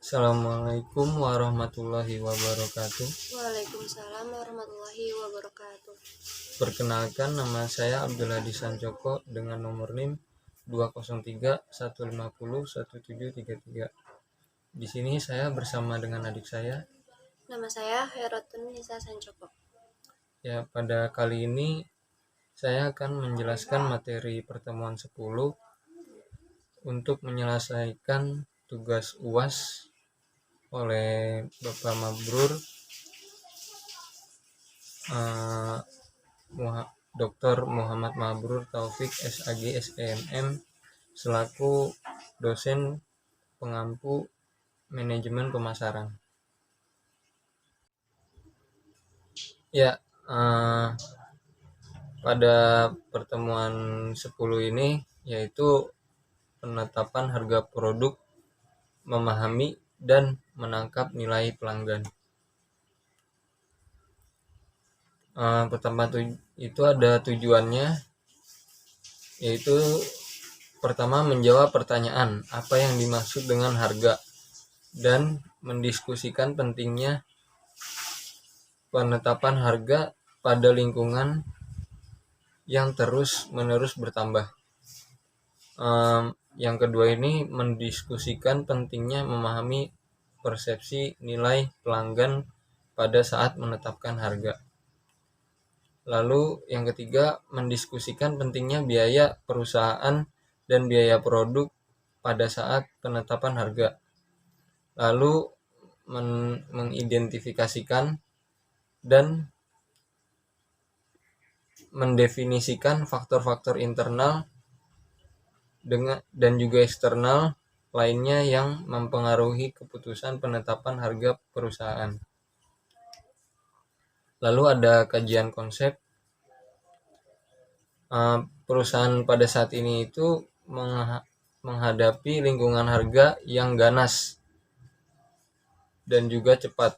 Assalamualaikum warahmatullahi wabarakatuh. Waalaikumsalam warahmatullahi wabarakatuh. Perkenalkan, nama saya Abdul Hadi Sancoko dengan nomor NIM 203 150 1733. Di sini saya bersama dengan adik saya. Nama saya Herotun Nisa Sancoko. Ya, pada kali ini saya akan menjelaskan materi pertemuan 10 untuk menyelesaikan tugas UAS oleh Bapak Mabrur Dr. Muhammad Mabrur Taufik SAG SEMM selaku dosen pengampu manajemen pemasaran. Ya, pada pertemuan 10 ini yaitu penetapan harga produk, memahami dan menangkap nilai pelanggan. Pertama itu ada tujuannya, yaitu pertama menjawab pertanyaan apa yang dimaksud dengan harga dan mendiskusikan pentingnya penetapan harga pada lingkungan yang terus-menerus bertambah. Yang kedua ini mendiskusikan pentingnya memahami persepsi nilai pelanggan pada saat menetapkan harga. Lalu yang ketiga mendiskusikan pentingnya biaya perusahaan dan biaya produk pada saat penetapan harga. Lalu mengidentifikasikan dan mendefinisikan faktor-faktor internal dan juga eksternal lainnya yang mempengaruhi keputusan penetapan harga perusahaan. Lalu ada kajian konsep. Perusahaan pada saat ini itu menghadapi lingkungan harga yang ganas dan juga cepat.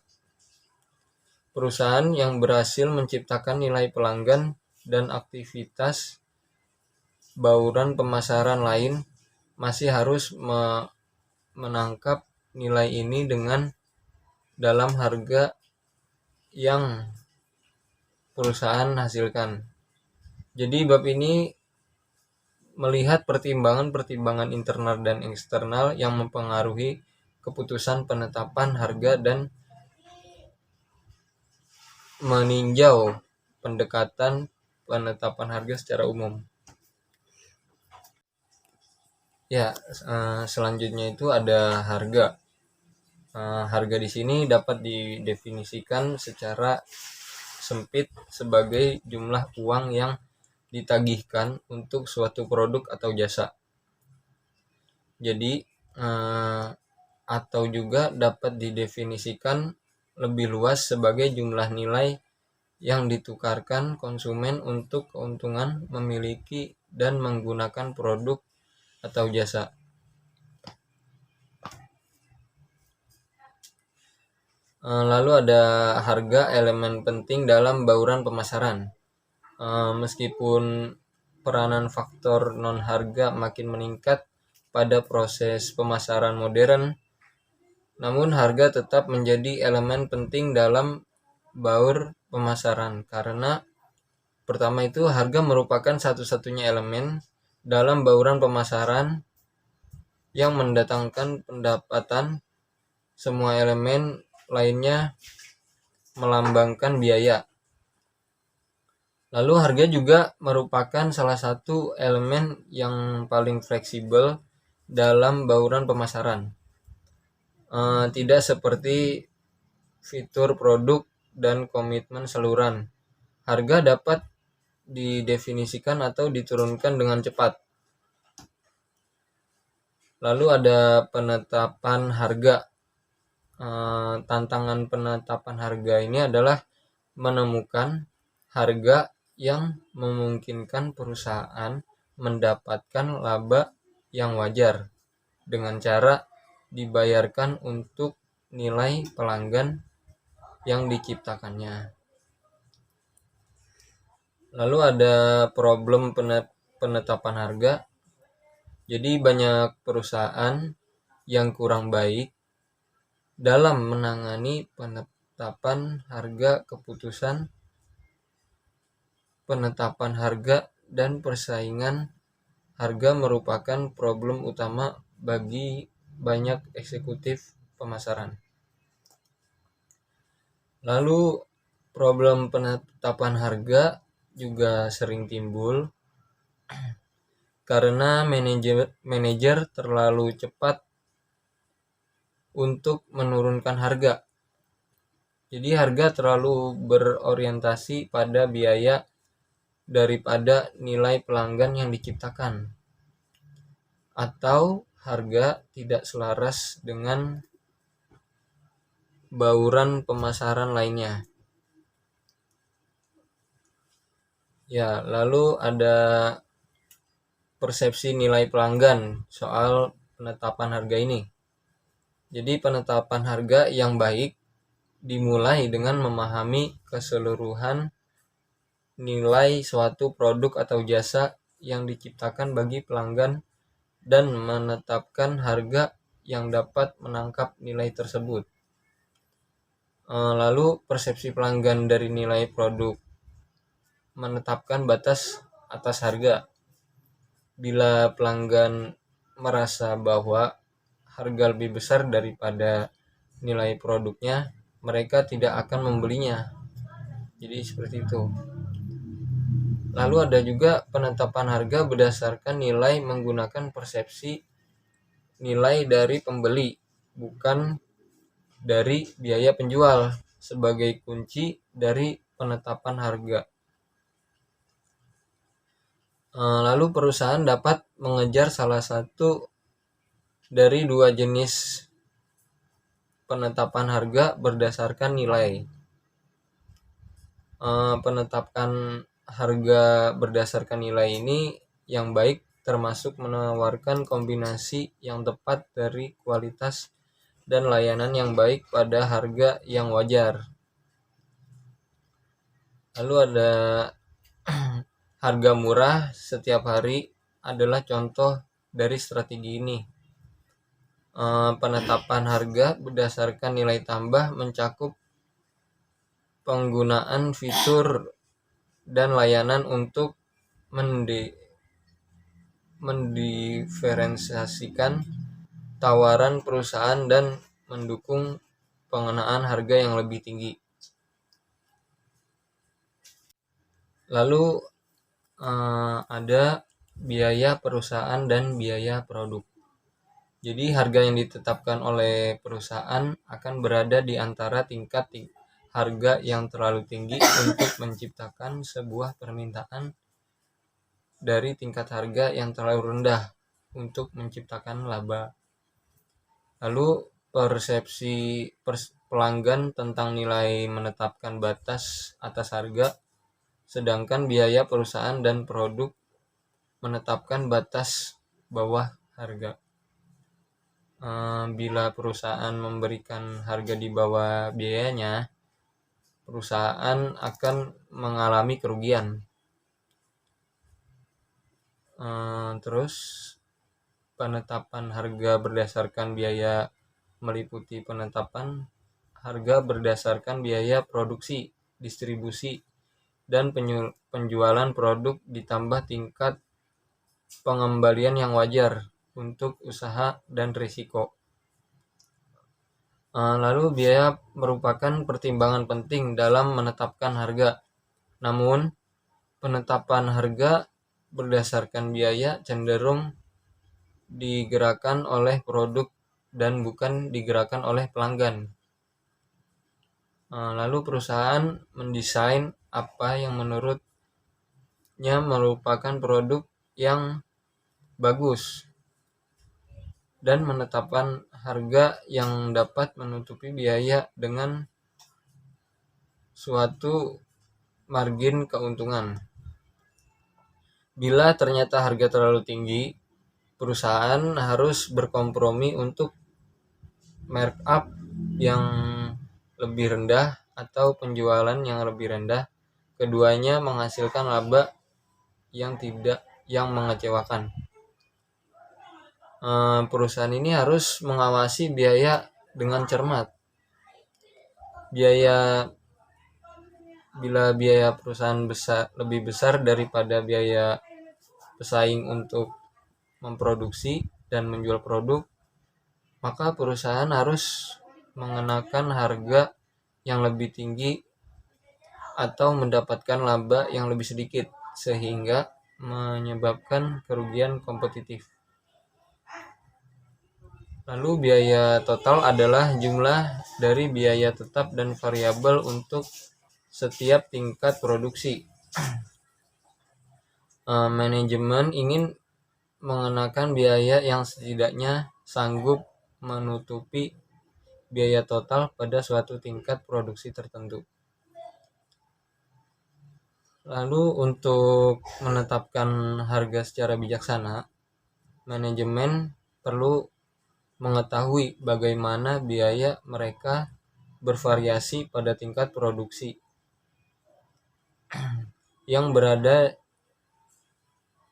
Perusahaan yang berhasil menciptakan nilai pelanggan dan aktivitas bauran pemasaran lain masih harus menangkap nilai ini dengan dalam harga yang perusahaan hasilkan. Jadi bab ini melihat pertimbangan-pertimbangan internal dan eksternal yang mempengaruhi keputusan penetapan harga dan meninjau pendekatan penetapan harga secara umum. Ya, selanjutnya itu ada harga. Harga di sini dapat didefinisikan secara sempit sebagai jumlah uang yang ditagihkan untuk suatu produk atau jasa. Jadi atau juga dapat didefinisikan lebih luas sebagai jumlah nilai yang ditukarkan konsumen untuk keuntungan memiliki dan menggunakan produk atau jasa. Lalu ada harga, elemen penting dalam bauran pemasaran. Meskipun peranan faktor non harga makin meningkat pada proses pemasaran modern, namun harga tetap menjadi elemen penting dalam baur pemasaran karena pertama itu harga merupakan satu-satunya elemen dalam bauran pemasaran yang mendatangkan pendapatan. Semua elemen lainnya melambangkan biaya. Lalu harga juga merupakan salah satu elemen yang paling fleksibel dalam bauran pemasaran. Tidak seperti fitur produk dan komitmen saluran. Harga dapat didefinisikan atau diturunkan dengan cepat. Lalu ada penetapan harga. Tantangan penetapan harga ini adalah menemukan harga yang memungkinkan perusahaan mendapatkan laba yang wajar dengan cara dibayarkan untuk nilai pelanggan yang diciptakannya. Lalu ada problem penetapan harga. Jadi banyak perusahaan yang kurang baik dalam menangani penetapan harga. Keputusan penetapan harga dan persaingan harga merupakan problem utama bagi banyak eksekutif pemasaran. Lalu problem penetapan harga juga sering timbul karena manajer terlalu cepat untuk menurunkan harga. Jadi harga terlalu berorientasi pada biaya daripada nilai pelanggan yang diciptakan, atau harga tidak selaras dengan bauran pemasaran lainnya. Ya, lalu ada persepsi nilai pelanggan soal penetapan harga ini. Jadi penetapan harga yang baik dimulai dengan memahami keseluruhan nilai suatu produk atau jasa yang diciptakan bagi pelanggan dan menetapkan harga yang dapat menangkap nilai tersebut. Lalu persepsi pelanggan dari nilai produk menetapkan batas atas harga. Bila pelanggan merasa bahwa harga lebih besar daripada nilai produknya, mereka tidak akan membelinya. Jadi seperti itu. Lalu ada juga penetapan harga berdasarkan nilai menggunakan persepsi nilai dari pembeli, bukan dari biaya penjual, sebagai kunci dari penetapan harga. Lalu perusahaan dapat mengejar salah satu dari dua jenis penetapan harga berdasarkan nilai. Penetapan harga berdasarkan nilai ini yang baik termasuk menawarkan kombinasi yang tepat dari kualitas dan layanan yang baik pada harga yang wajar. Lalu ada harga murah setiap hari adalah contoh dari strategi ini. Penetapan harga berdasarkan nilai tambah mencakup penggunaan fitur dan layanan untuk mendiferensiasikan tawaran perusahaan dan mendukung pengenaan harga yang lebih tinggi. Lalu ada biaya perusahaan dan biaya produk. Jadi harga yang ditetapkan oleh perusahaan akan berada di antara tingkat harga yang terlalu tinggi untuk menciptakan sebuah permintaan dari tingkat harga yang terlalu rendah untuk menciptakan laba. Lalu persepsi pelanggan tentang nilai menetapkan batas atas harga, sedangkan biaya perusahaan dan produk menetapkan batas bawah harga. Bila perusahaan memberikan harga di bawah biayanya, perusahaan akan mengalami kerugian. Terus penetapan harga berdasarkan biaya meliputi penetapan harga berdasarkan biaya produksi, distribusi, dan penjualan produk ditambah tingkat pengembalian yang wajar untuk usaha dan risiko. Lalu biaya merupakan pertimbangan penting dalam menetapkan harga. Namun penetapan harga berdasarkan biaya cenderung digerakkan oleh produk dan bukan digerakkan oleh pelanggan. Lalu perusahaan mendesain apa yang menurutnya merupakan produk yang bagus dan menetapkan harga yang dapat menutupi biaya dengan suatu margin keuntungan. Bila ternyata harga terlalu tinggi, perusahaan harus berkompromi untuk markup yang lebih rendah atau penjualan yang lebih rendah. Keduanya menghasilkan laba yang mengecewakan. Perusahaan ini harus mengawasi biaya dengan cermat. Bila biaya perusahaan lebih besar daripada biaya pesaing untuk memproduksi dan menjual produk, maka perusahaan harus mengenakan harga yang lebih tinggi atau mendapatkan laba yang lebih sedikit, sehingga menyebabkan kerugian kompetitif. Lalu biaya total adalah jumlah dari biaya tetap dan variabel untuk setiap tingkat produksi. Manajemen ingin mengenakan biaya yang setidaknya sanggup menutupi biaya total pada suatu tingkat produksi tertentu. Lalu untuk menetapkan harga secara bijaksana, manajemen perlu mengetahui bagaimana biaya mereka bervariasi pada tingkat produksi yang berada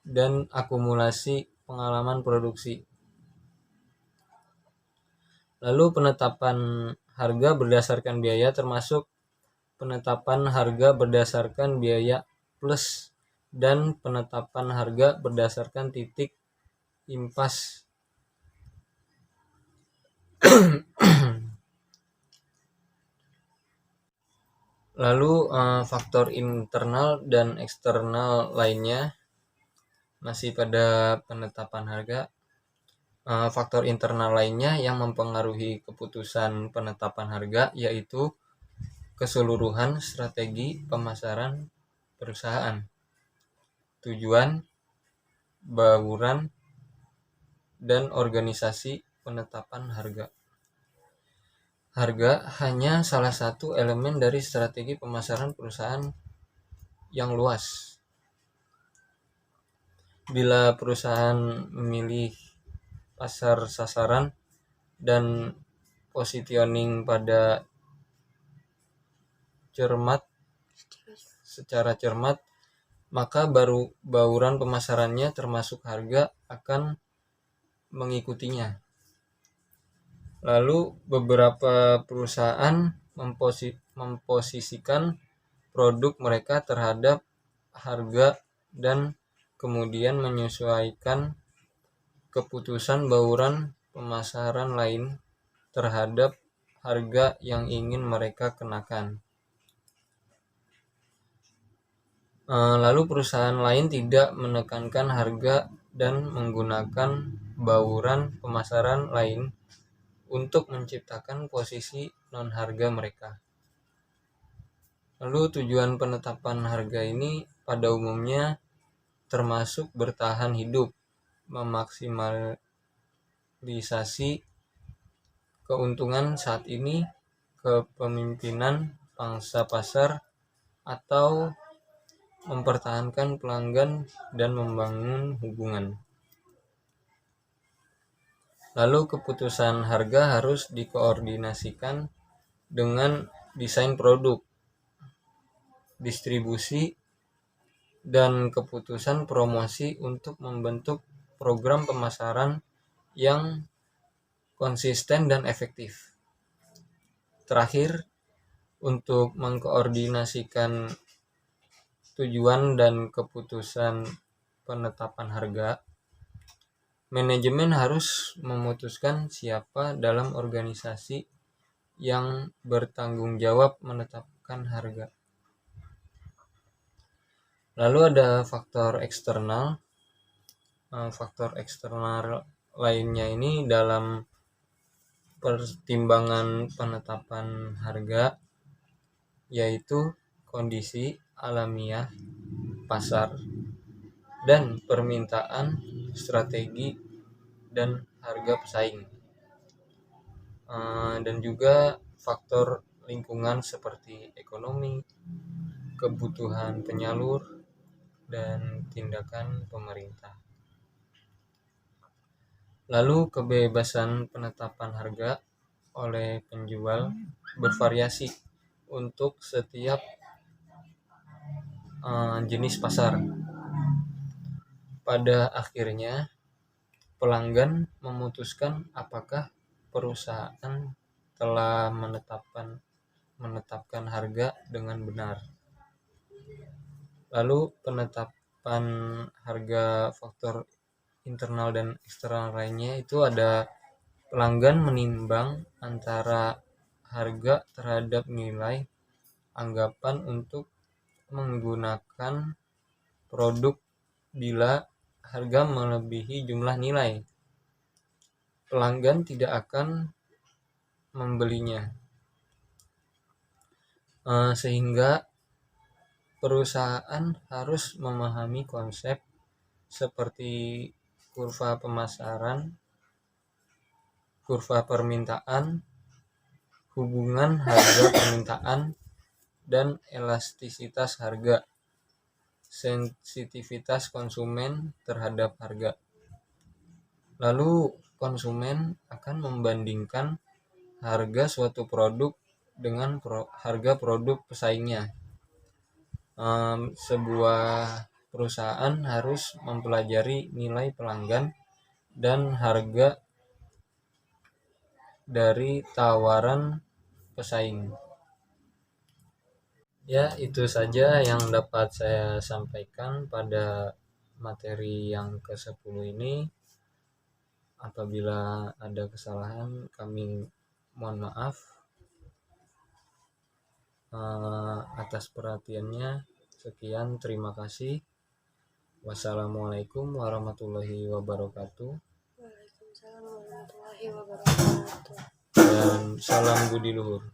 dan akumulasi pengalaman produksi. Lalu penetapan harga berdasarkan biaya termasuk penetapan harga berdasarkan biaya plus dan penetapan harga berdasarkan titik impas. Lalu faktor internal dan eksternal lainnya masih pada penetapan harga. Faktor internal lainnya yang mempengaruhi keputusan penetapan harga yaitu keseluruhan strategi pemasaran perusahaan, tujuan, bauran, dan organisasi penetapan harga. Harga hanya salah satu elemen dari strategi pemasaran perusahaan yang luas. Bila perusahaan memilih pasar sasaran dan positioning secara cermat, maka bauran pemasarannya termasuk harga akan mengikutinya. Lalu beberapa perusahaan memposisikan produk mereka terhadap harga dan kemudian menyesuaikan keputusan bauran pemasaran lain terhadap harga yang ingin mereka kenakan. Lalu perusahaan lain tidak menekankan harga dan menggunakan bauran pemasaran lain untuk menciptakan posisi non-harga mereka. Lalu tujuan penetapan harga ini pada umumnya termasuk bertahan hidup, memaksimalisasi keuntungan saat ini, kepemimpinan pangsa pasar, atau mempertahankan pelanggan dan membangun hubungan. Lalu keputusan harga harus dikoordinasikan dengan desain produk, distribusi, dan keputusan promosi untuk membentuk program pemasaran yang konsisten dan efektif. Terakhir, untuk mengkoordinasikan tujuan dan keputusan penetapan harga, manajemen harus memutuskan siapa dalam organisasi yang bertanggung jawab menetapkan harga. Lalu ada faktor eksternal. Faktor eksternal lainnya ini dalam pertimbangan penetapan harga yaitu kondisi alamiah pasar dan permintaan, strategi, dan harga pesaing. Dan juga faktor lingkungan seperti ekonomi, kebutuhan penyalur, dan tindakan pemerintah. Lalu kebebasan penetapan harga oleh penjual bervariasi untuk setiap jenis pasar. Pada akhirnya pelanggan memutuskan apakah perusahaan telah menetapkan harga dengan benar. Lalu penetapan harga faktor internal dan eksternal lainnya itu ada pelanggan menimbang antara harga terhadap nilai anggapan untuk menggunakan produk. Bila harga melebihi jumlah nilai, pelanggan tidak akan membelinya. Sehingga perusahaan harus memahami konsep seperti kurva pemasaran, kurva permintaan, hubungan harga permintaan, dan elastisitas harga, sensitivitas konsumen terhadap harga. Lalu konsumen akan membandingkan harga suatu produk dengan harga produk pesaingnya. Sebuah perusahaan harus mempelajari nilai pelanggan dan harga dari tawaran pesaing. Ya, itu saja yang dapat saya sampaikan pada materi yang ke-10 ini. Apabila ada kesalahan, kami mohon maaf. Atas perhatiannya, sekian, terima kasih. Wassalamualaikum warahmatullahi wabarakatuh. Waalaikumsalam warahmatullahi wabarakatuh. Dan salam budi luhur.